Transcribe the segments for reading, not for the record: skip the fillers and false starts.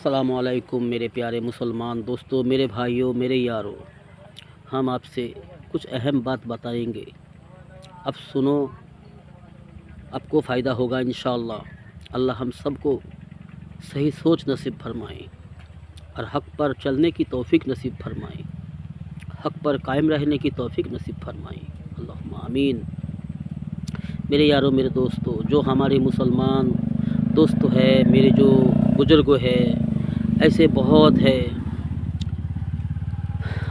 السلام علیکم میرے پیارے مسلمان دوستوں، میرے بھائیوں، میرے یاروں، ہم آپ سے کچھ اہم بات بتائیں گے۔ اب سنو، آپ کو فائدہ ہوگا انشاءاللہ۔ اللہ ہم سب کو صحیح سوچ نصیب فرمائیں اور حق پر چلنے کی توفیق نصیب فرمائیں، حق پر قائم رہنے کی توفیق نصیب فرمائیں، اللہم آمین۔ میرے یاروں، میرے دوستوں، جو ہمارے مسلمان دوست ہے، میرے جو بزرگ ہے، ایسے بہت ہے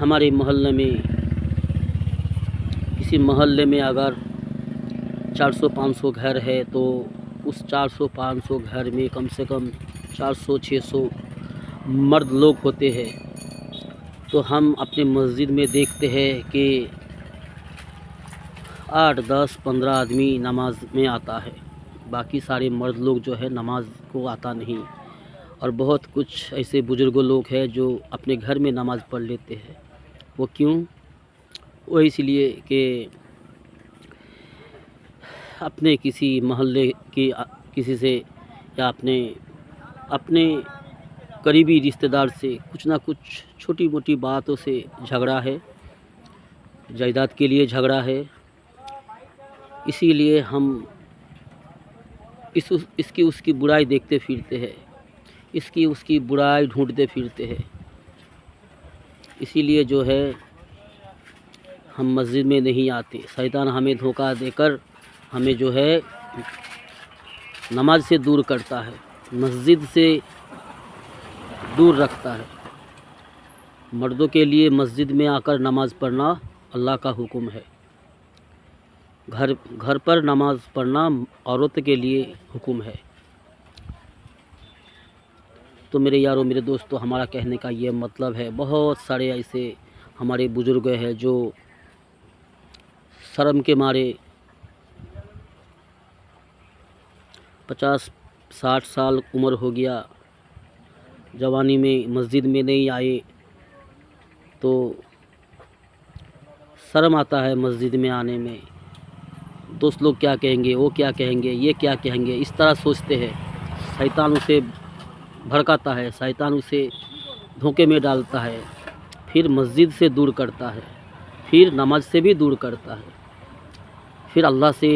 ہمارے محلے میں۔ کسی محلے میں اگر 400-500 گھر ہے تو اس 400-500 گھر میں کم سے کم 400-600 مرد لوگ ہوتے ہیں۔ تو ہم اپنے مسجد میں دیکھتے ہیں کہ 8-10-15 آدمی نماز میں آتا ہے، باقی سارے مرد لوگ جو ہے نماز کو آتا نہیں۔ اور بہت کچھ ایسے بزرگ لوگ ہیں جو اپنے گھر میں نماز پڑھ لیتے ہیں۔ وہ کیوں؟ وہ اس لیے کہ اپنے کسی محلے کی کسی سے یا اپنے قریبی رشتہ دار سے کچھ نہ کچھ چھوٹی موٹی باتوں سے جھگڑا ہے، جائیداد کے لیے جھگڑا ہے۔ اسی لیے ہم اس کی برائی دیکھتے پھرتے ہیں، اس کی برائی ڈھونڈتے پھرتے ہیں۔ اسی لیے جو ہے ہم مسجد میں نہیں آتے۔ شیطان ہمیں دھوکہ دے کر ہمیں جو ہے نماز سے دور کرتا ہے، مسجد سے دور رکھتا ہے۔ مردوں کے لیے مسجد میں آ کر نماز پڑھنا اللہ کا حکم ہے، گھر پر نماز پڑھنا عورت کے لیے حکم ہے۔ تو میرے یاروں، میرے دوستوں، ہمارا کہنے کا یہ مطلب ہے، بہت سارے ایسے ہمارے بزرگ ہیں جو شرم کے مارے 50-60 سال عمر ہو گیا، جوانی میں مسجد میں نہیں آئے تو شرم آتا ہے مسجد میں آنے میں۔ دوست لوگ کیا کہیں گے، وہ کیا کہیں گے، یہ کیا کہیں گے، اس طرح سوچتے ہیں۔ شیطان اسے بھڑکاتا ہے، شیطان اسے دھوکے میں ڈالتا ہے، پھر مسجد سے دور کرتا ہے، پھر نماز سے بھی دور کرتا ہے، پھر اللہ سے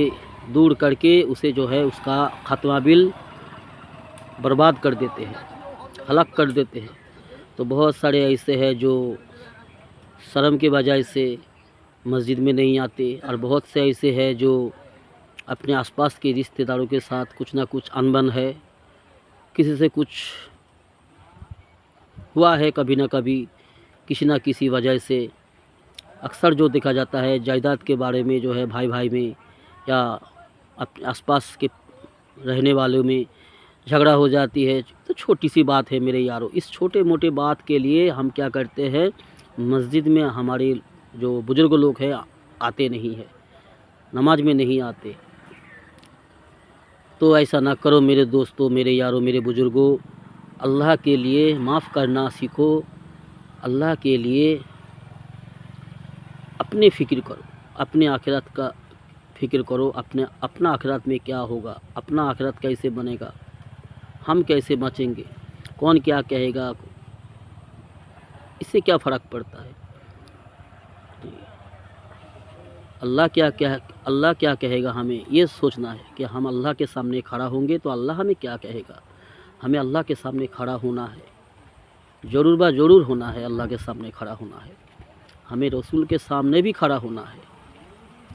دور کر کے اسے جو ہے اس کا خاتمہ بل برباد کر دیتے ہیں، ہلاک کر دیتے ہیں۔ تو بہت سارے ایسے ہیں جو شرم کی وجہ سے مسجد میں نہیں آتے، اور بہت سے ایسے ہیں جو اپنے آس پاس کے رشتہ داروں کے ساتھ کچھ نہ کچھ انبن ہے، کسی سے کچھ ہوا ہے کبھی نہ کبھی، کسی نہ کسی وجہ سے۔ اکثر جو دیکھا جاتا ہے جائیداد کے بارے میں جو ہے بھائی بھائی میں یا اپنے آس پاس کے رہنے والوں میں جھگڑا ہو جاتی ہے، تو چھوٹی سی بات ہے میرے یاروں۔ اس چھوٹے موٹے بات کے لیے ہم کیا کرتے ہیں، مسجد میں ہمارے جو بزرگ لوگ ہیں آتے نہیں ہیں، نماز میں نہیں آتے۔ تو ایسا نہ کرو میرے دوستوں، میرے یاروں، میرے بزرگوں۔ اللہ کے لیے معاف کرنا سیکھو، اللہ کے لیے اپنے فکر کرو، اپنے آخرت کا فکر کرو، اپنا آخرت میں کیا ہوگا، اپنا آخرت کیسے بنے گا، ہم کیسے بچیں گے، کون کیا کہے گا، اس سے کیا فرق پڑتا ہے۔ اللہ کیا کہے گا، ہمیں یہ سوچنا ہے کہ ہم اللہ کے سامنے کھڑا ہوں گے تو اللہ ہمیں کیا کہے گا۔ ہمیں اللہ کے سامنے کھڑا ہونا ہے، ضرور ہونا ہے، اللہ کے سامنے کھڑا ہونا ہے، ہمیں رسول کے سامنے بھی کھڑا ہونا ہے۔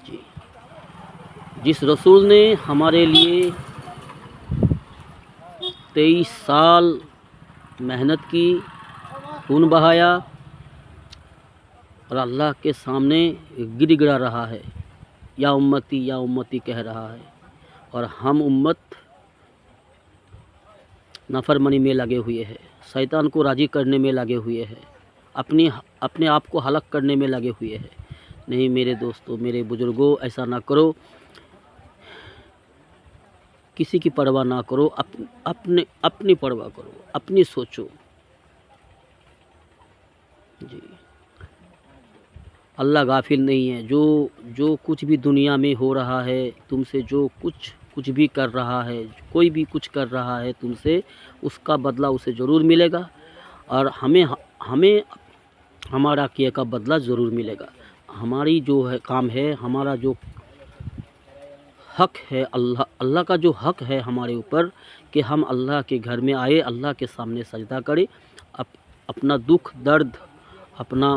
جی، جس رسول نے ہمارے لیے 23 سال محنت کی، خون بہایا، اور اللہ کے سامنے گڑ گڑا رہا ہے، یا امتی کہہ رہا ہے، اور ہم امت نافرمانی میں لگے ہوئے ہیں، شیطان کو راضی کرنے میں لگے ہوئے ہیں، اپنے آپ کو ہلاک کرنے میں لگے ہوئے ہیں۔ نہیں میرے دوستوں، میرے بزرگوں، ایسا نہ کرو، کسی کی پرواہ نہ کرو، اپنی پرواہ کرو، اپنی سوچو۔ جی، اللہ غافل نہیں ہے، جو کچھ بھی دنیا میں ہو رہا ہے، تم سے جو کچھ کچھ بھی کر رہا ہے، کوئی بھی کچھ کر رہا ہے تم سے، اس کا بدلہ اسے ضرور ملے گا، اور ہمیں ہمارا کیے کا بدلہ ضرور ملے گا۔ ہماری جو ہے کام ہے، ہمارا جو حق ہے، اللہ کا جو حق ہے ہمارے اوپر کہ ہم اللہ کے گھر میں آئے، اللہ کے سامنے سجدہ کریں، اپنا دکھ درد، اپنا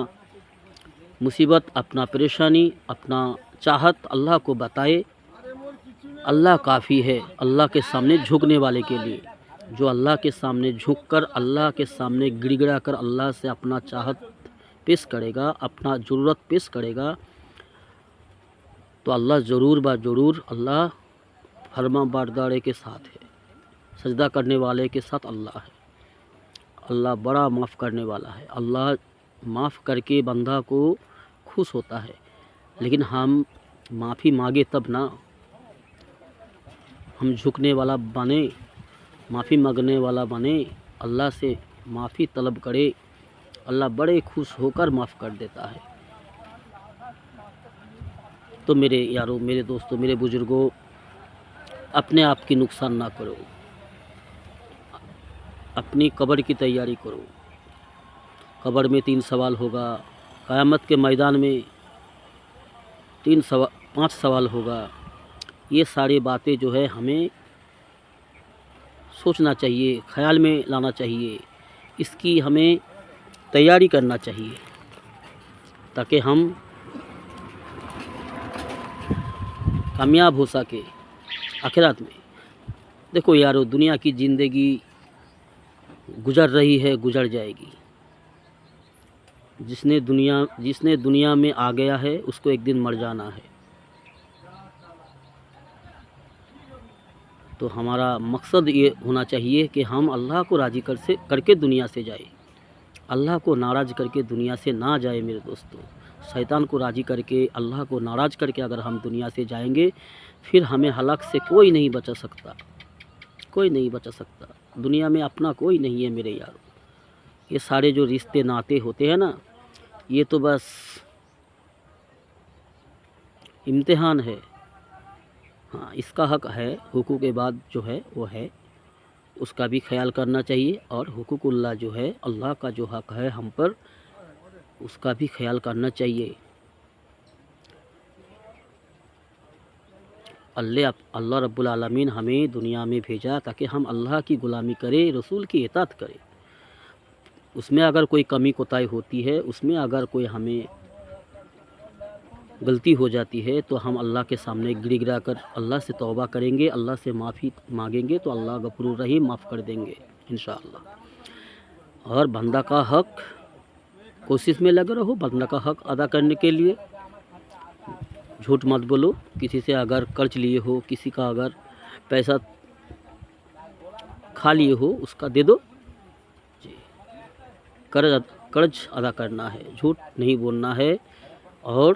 مصیبت، اپنا پریشانی، اپنا چاہت اللہ کو بتائے۔ اللہ کافی ہے اللہ کے سامنے جھکنے والے کے لیے۔ جو اللہ کے سامنے جھک کر، اللہ کے سامنے گڑ گڑا کر اللہ سے اپنا چاہت پیش کرے گا، اپنا ضرورت پیش کرے گا، تو اللہ ضرور ضرور اللہ فرما بردارے کے ساتھ ہے، سجدہ کرنے والے کے ساتھ اللہ ہے۔ اللہ بڑا معاف کرنے والا ہے، اللہ معاف کر کے بندہ کو خوش ہوتا ہے، لیکن ہم معافی مانگے تب نہ، ہم جھکنے والا بنے، معافی مانگنے والا بنے، اللہ سے معافی طلب کرے، اللہ بڑے خوش ہو کر معاف کر دیتا ہے۔ تو میرے یاروں، میرے دوستوں، میرے بزرگوں، اپنے آپ کی نقصان نہ کرو، اپنی قبر کی تیاری کرو۔ قبر میں 3 سوال ہوگا، قیامت کے میدان میں 5 سوال ہوگا۔ یہ ساری باتیں جو ہے ہمیں سوچنا چاہیے، خیال میں لانا چاہیے، اس کی ہمیں تیاری کرنا چاہیے، تاکہ ہم کامیاب ہو سکے آخرت میں۔ دیکھو یارو، دنیا کی زندگی گزر رہی ہے، گزر جائے گی۔ جس نے دنیا میں آ گیا ہے اس کو ایک دن مر جانا ہے۔ تو ہمارا مقصد یہ ہونا چاہیے کہ ہم اللہ کو راضی کر کے دنیا سے جائیں، اللہ کو ناراض کر کے دنیا سے نہ جائے میرے دوستوں۔ شیطان کو راضی کر کے، اللہ کو ناراض کر کے اگر ہم دنیا سے جائیں گے، پھر ہمیں ہلاک سے کوئی نہیں بچا سکتا، کوئی نہیں بچا سکتا۔ دنیا میں اپنا کوئی نہیں ہے میرے یارو۔ یہ سارے جو رشتے ناتے ہوتے ہیں نا، یہ تو بس امتحان ہے۔ ہاں، اس کا حق ہے، حقوق کے بعد جو ہے وہ ہے، اس کا بھی خیال کرنا چاہیے، اور حقوق اللہ جو ہے، اللہ کا جو حق ہے ہم پر، اس کا بھی خیال کرنا چاہیے۔ اللہ رب العالمین ہمیں دنیا میں بھیجا تاکہ ہم اللہ کی غلامی کریں، رسول کی اطاعت کریں۔ اس میں اگر کوئی کمی کوتاہی ہوتی ہے، اس میں اگر کوئی ہمیں غلطی ہو جاتی ہے، تو ہم اللہ کے سامنے گڑ گڑا کر اللہ سے توبہ کریں گے، اللہ سے معافی مانگیں گے، تو اللہ غفور الرحیم معاف کر دیں گے انشاءاللہ۔ اور بندہ کا حق، کوشش میں لگے رہو بندہ کا حق ادا کرنے کے لیے۔ جھوٹ مت بولو، کسی سے اگر قرض لیے ہو، کسی کا اگر پیسہ کھا لیے ہو، اس کا دے دو جی۔ قرض ادا کرنا ہے، جھوٹ نہیں بولنا ہے، اور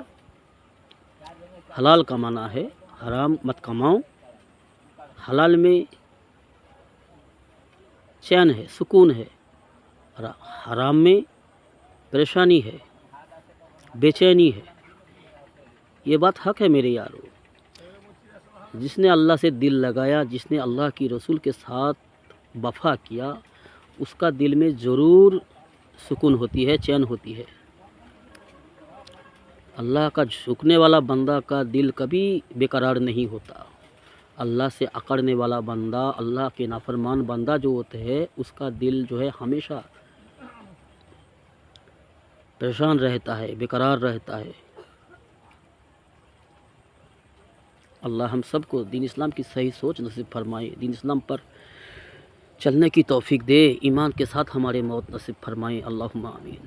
حلال کمانا ہے، حرام مت کماؤ۔ حلال میں چین ہے، سکون ہے، حرام میں پریشانی ہے، بے چینی ہے۔ یہ بات حق ہے میرے یارو۔ جس نے اللہ سے دل لگایا، جس نے اللہ کی رسول کے ساتھ وفا کیا، اس کا دل میں ضرور سکون ہوتی ہے، چین ہوتی ہے۔ اللہ کا جھکنے والا بندہ کا دل کبھی بے قرار نہیں ہوتا۔ اللہ سے اکڑنے والا بندہ، اللہ کے نافرمان بندہ جو ہوتا ہے، اس کا دل جو ہے ہمیشہ پریشان رہتا ہے، بے قرار رہتا ہے۔ اللہ ہم سب کو دین اسلام کی صحیح سوچ نصیب فرمائے، دین اسلام پر چلنے کی توفیق دے، ایمان کے ساتھ ہمارے موت نصیب فرمائے، اللہم آمین۔